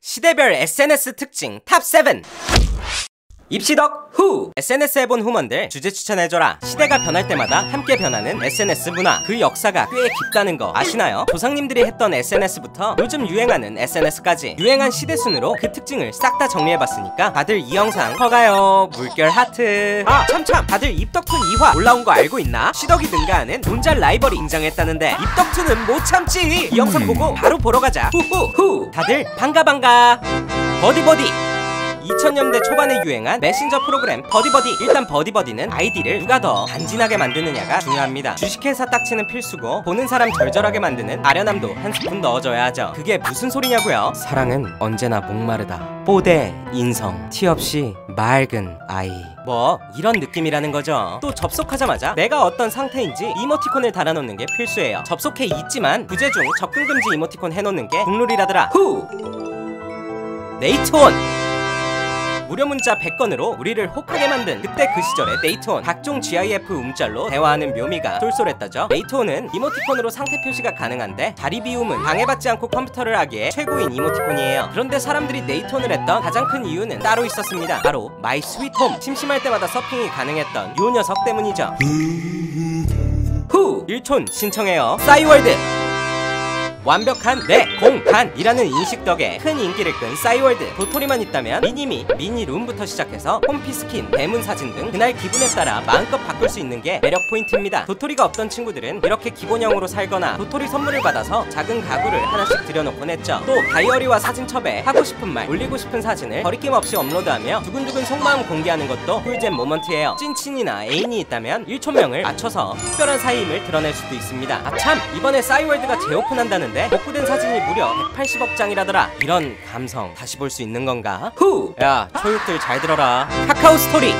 시대별 SNS 특징 탑7. 입시덕 후! SNS 해본 후먼들 주제 추천해줘라. 시대가 변할 때마다 함께 변하는 SNS 문화, 그 역사가 꽤 깊다는 거 아시나요? 조상님들이 했던 SNS부터 요즘 유행하는 SNS까지 유행한 시대 순으로 그 특징을 싹 다 정리해봤으니까 다들 이 영상 허가요. 물결 하트. 아 참참, 다들 입덕툰 2화 올라온 거 알고 있나? 시덕이 능가하는 논잘 라이벌이 등장했다는데 입덕툰은 못 참지. 이 영상 보고 바로 보러 가자. 후후후. 다들 반가. 버디버디. 2000년대 초반에 유행한 메신저 프로그램 버디버디. 일단 버디버디는 아이디를 누가 더 간지나게 만드느냐가 중요합니다. 주식회사 딱지는 필수고 보는 사람 절절하게 만드는 아련함도 한 스푼 넣어줘야 하죠. 그게 무슨 소리냐고요? 사랑은 언제나 목마르다. 뽀대 인성, 티 없이 맑은 아이, 뭐 이런 느낌이라는 거죠. 또 접속하자마자 내가 어떤 상태인지 이모티콘을 달아놓는 게 필수예요. 접속해 있지만 부재 중 접근 금지 이모티콘 해놓는 게 국룰이라더라. 후! 네이트온. 무료 문자 100건으로 우리를 혹하게 만든 그때 그 시절의 네이트온. 각종 GIF 움짤로 대화하는 묘미가 쏠쏠했다죠. 네이트온은 이모티콘으로 상태 표시가 가능한데 자리 비움은 방해받지 않고 컴퓨터를 하기에 최고인 이모티콘이에요. 그런데 사람들이 네이트온을 했던 가장 큰 이유는 따로 있었습니다. 바로 마이 스윗홈. 심심할 때마다 서핑이 가능했던 요 녀석 때문이죠. 후! 1촌 신청해요. 싸이월드. 완벽한 내 공간이라는 인식 덕에 큰 인기를 끈 싸이월드. 도토리만 있다면 미니미, 미니룸부터 시작해서 홈피 스킨, 대문 사진 등 그날 기분에 따라 마음껏 바꿀 수 있는 게 매력 포인트입니다. 도토리가 없던 친구들은 이렇게 기본형으로 살거나 도토리 선물을 받아서 작은 가구를 하나씩 들여놓곤 했죠. 또 다이어리와 사진첩에 하고 싶은 말, 올리고 싶은 사진을 거리낌 없이 업로드하며 두근두근 속마음 공개하는 것도 꿀잼 모먼트예요. 찐친이나 애인이 있다면 1촌명을 맞춰서 특별한 사이임을 드러낼 수도 있습니다. 아 참, 이번에 싸이월드가 재오픈한다는 복구된 사진이 무려 180억 장이라더라. 이런 감성 다시 볼 수 있는 건가? 후! 야, 초육들 잘 들어라. 카카오 스토리.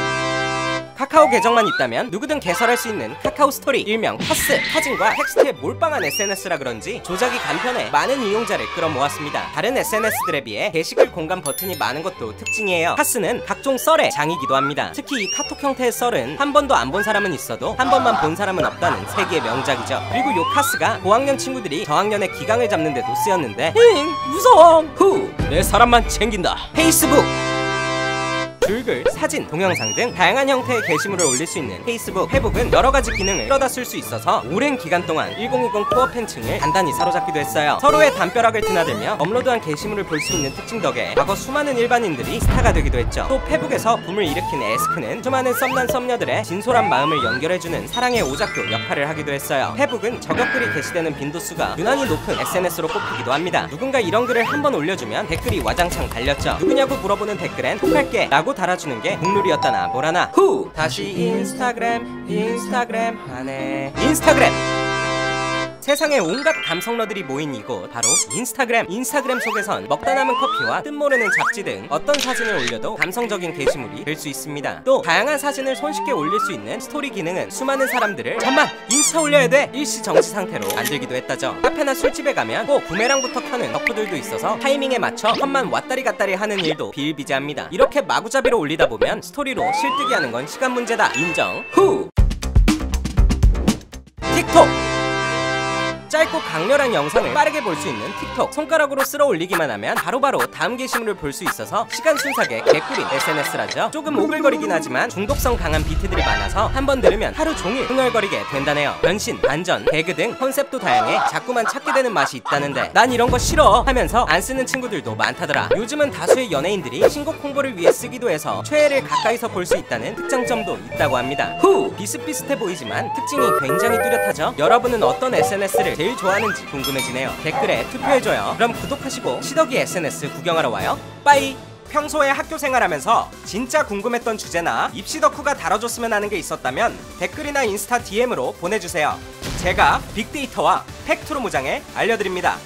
카카오 계정만 있다면 누구든 개설할 수 있는 카카오 스토리, 일명 카스. 사진과 텍스트에 몰빵한 SNS라 그런지 조작이 간편해 많은 이용자를 끌어모았습니다. 다른 SNS들에 비해 게시글 공간 버튼이 많은 것도 특징이에요. 카스는 각종 썰의 장이기도 합니다. 특히 이 카톡 형태의 썰은 한 번도 안 본 사람은 있어도 한 번만 본 사람은 없다는 세계의 명작이죠. 그리고 요 카스가 고학년 친구들이 저학년의 기강을 잡는 데도 쓰였는데 무서워. 후! 내 사람만 챙긴다. 페이스북. 줄글, 사진, 동영상 등 다양한 형태의 게시물을 올릴 수 있는 페이스북. 페북은 여러가지 기능을 끌어다 쓸 수 있어서 오랜 기간 동안 1020 코어 팬층을 단단히 사로잡기도 했어요. 서로의 담벼락을 드나들며 업로드한 게시물을 볼 수 있는 특징 덕에 과거 수많은 일반인들이 스타가 되기도 했죠. 또 페북에서 붐을 일으킨 에스크는 수많은 썸남 썸녀들의 진솔한 마음을 연결해주는 사랑의 오작교 역할을 하기도 했어요. 페북은 저격글이 게시되는 빈도수가 유난히 높은 SNS로 꼽히기도 합니다. 누군가 이런 글을 한번 올려주면 댓글이 와장창 달렸죠. 누구냐고 물어보는 댓글엔 톡할게 라고 달아주는 게 국룰이었다나 뭐라나. 후! 다시 인스타그램 하네. 인스타그램. 세상에 온갖 감성러들이 모인 이곳 바로 인스타그램. 인스타그램 속에선 먹다 남은 커피와 뜻모르는 잡지 등 어떤 사진을 올려도 감성적인 게시물이 될 수 있습니다. 또 다양한 사진을 손쉽게 올릴 수 있는 스토리 기능은 수많은 사람들을 잠만 인스타 올려야 돼 일시 정지 상태로 만들기도 했다죠. 카페나 술집에 가면 꼭 부메랑부터 켜는 덕후들도 있어서 타이밍에 맞춰 컷만 왔다리 갔다리 하는 일도 비일비재합니다. 이렇게 마구잡이로 올리다 보면 스토리로 실뜨기 하는 건 시간 문제다. 인정. 후! 틱톡. 짧고 강렬한 영상을 빠르게 볼 수 있는 틱톡. 손가락으로 쓸어 올리기만 하면 바로바로 다음 게시물을 볼 수 있어서 시간 순삭에 개꿀인 SNS라죠. 조금 오글거리긴 하지만 중독성 강한 비트들이 많아서 한번 들으면 하루 종일 흥얼거리게 된다네요. 변신, 반전, 개그 등 컨셉도 다양해 자꾸만 찾게 되는 맛이 있다는데 난 이런 거 싫어 하면서 안 쓰는 친구들도 많다더라. 요즘은 다수의 연예인들이 신곡 홍보를 위해 쓰기도 해서 최애를 가까이서 볼 수 있다는 특장점도 있다고 합니다. 후! 비슷비슷해 보이지만 특징이 굉장히 뚜렷하죠. 여러분은 어떤 SNS를 제일 좋아하는지 궁금해지네요. 댓글에 투표해줘요. 그럼 구독하시고 시덕이 SNS 구경하러 와요. 빠이! 평소에 학교 생활하면서 진짜 궁금했던 주제나 입시 덕후가 다뤄줬으면 하는 게 있었다면 댓글이나 인스타 DM으로 보내주세요. 제가 빅데이터와 팩트로 무장해 알려드립니다.